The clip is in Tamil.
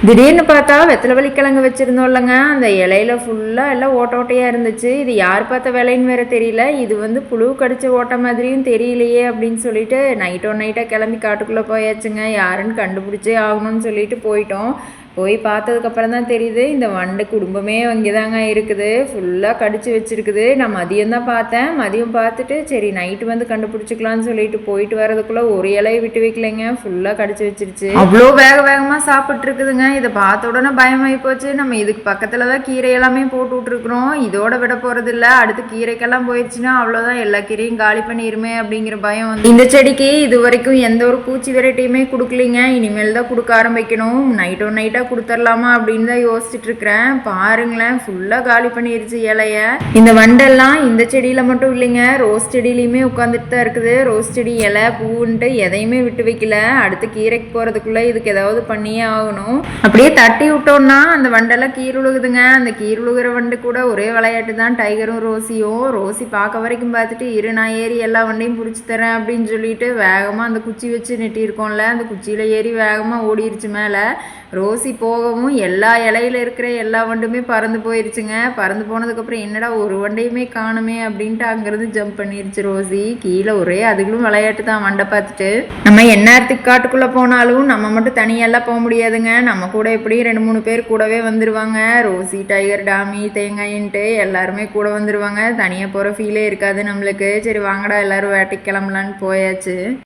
திடீர்னு பார்த்தா வெத்தலை வள்ளிக்கிழங்கு வச்சுருந்தோம் இல்லைங்க, அந்த இலையில ஃபுல்லாக எல்லாம் ஓட்ட ஓட்டையாக இருந்துச்சு. இது யார் பார்த்த வேலைன்னு வேறு தெரியல. இது வந்து புழு கடிச்ச ஓட்ட மாதிரியும் தெரியலையே அப்படின்னு சொல்லிட்டு நைட்டாக கிளம்பி காட்டுக்குள்ளே போயாச்சுங்க. யாருன்னு கண்டுபிடிச்சே ஆகணும்னு சொல்லிட்டு போயிட்டோம். போய் பார்த்ததுக்கப்புறம் தான் தெரியுது, இந்த வண்டு குடும்பமே அங்கே தாங்க இருக்குது. ஃபுல்லாக கடிச்சு வச்சுருக்குது. நான் மதியம் தான் பார்த்தேன். மதியம் பார்த்துட்டு சரி நைட்டு வந்து கண்டுபிடிச்சிக்கலான்னு சொல்லிட்டு போயிட்டு வரதுக்குள்ளே ஒரு இலையை விட்டு வைக்கலைங்க, ஃபுல்லாக கடிச்சு வச்சிருச்சு. அவ்வளோ வேகமாக சாப்பிட்ருக்குதுங்க. இதை பார்த்த உடனே பயமாகி போச்சு. நம்ம இதுக்கு பக்கத்தில் தான் கீரை எல்லாமே போட்டு விட்ருக்குறோம். இதோட விட போகிறது இல்லை. அடுத்து கீரைக்கெல்லாம் போயிடுச்சுன்னா அவ்வளோதான், எல்லா கீரையும் காலி பண்ணிடுமே அப்படிங்கிற பயம் வந்து இந்த செடிக்கு இது வரைக்கும் எந்த ஒரு பூச்சி வெரைட்டியுமே கொடுக்கலிங்க. இனிமேல் தான் கொடுக்க ஆரம்பிக்கணும். நைட்டாக கொடுத்துடலாமா அப்படின்னு தான் யோசிச்சுட்டு இருக்கிறேன். பாருங்களேன், ஃபுல்லாக காலி பண்ணிருச்சு இலைய. இந்த வண்டெல்லாம் இந்த செடியில மட்டும் இல்லைங்க, ரோஸ் செடியிலையுமே உட்காந்துட்டு தான் இருக்குது. ரோஸ் செடி இலை பூன்ட்டு எதையுமே விட்டு வைக்கல. அடுத்து கீரைக்கு போறதுக்குள்ள இதுக்கு ஏதாவது பண்ணியே ஆகணும். அப்படியே தட்டி விட்டோம்னா அந்த வண்டெல்லாம் கீரை உழுகுதுங்க. அந்த கீரை உழுகிற வண்டு கூட ஒரே விளையாட்டு தான், டைகரும் ரோசியும். ரோசி பார்க்க வரைக்கும் பார்த்துட்டு இரு நான் ஏறி எல்லா வண்டையும் பிடிச்சி தரேன் அப்படின்னு சொல்லிட்டு வேகமாக அந்த குச்சி வச்சு நெட்டியிருக்கோம்ல, அந்த குச்சியில் ஏறி வேகமாக ஓடிருச்சு மேலே. ரோசி போகவும் எல்லா இலையில இருக்கிற எல்லா வண்டுமே பறந்து போயிருச்சுங்க. பறந்து போனதுக்கப்புறம் என்னடா ஒரு வண்டையுமே காணுமே அப்படின்ட்டு அங்கேருந்து ஜம்ப் பண்ணிருச்சு ரோசி. கீழே ஒரே அதுகளும் விளையாட்டு தான் வண்டை பார்த்துட்டு. நம்ம எந்நேரத்துக்கு காட்டுக்குள்ளே போனாலும் நம்ம மட்டும் தனியெல்லாம் போக முடியாதுங்க. நம்ம கூட எப்படியும் 2-3 பேர் கூடவே வந்துடுவாங்க. ரோசி, டைகர், டாமி, தேங்காயின்ட்டு எல்லாருமே கூட வந்துடுவாங்க. தனியாக போகிற ஃபீலே இருக்காது நம்மளுக்கு. சரி வாங்கடா எல்லாரும் வேட்டைக்கு கிளம்பலான்னு போயாச்சு.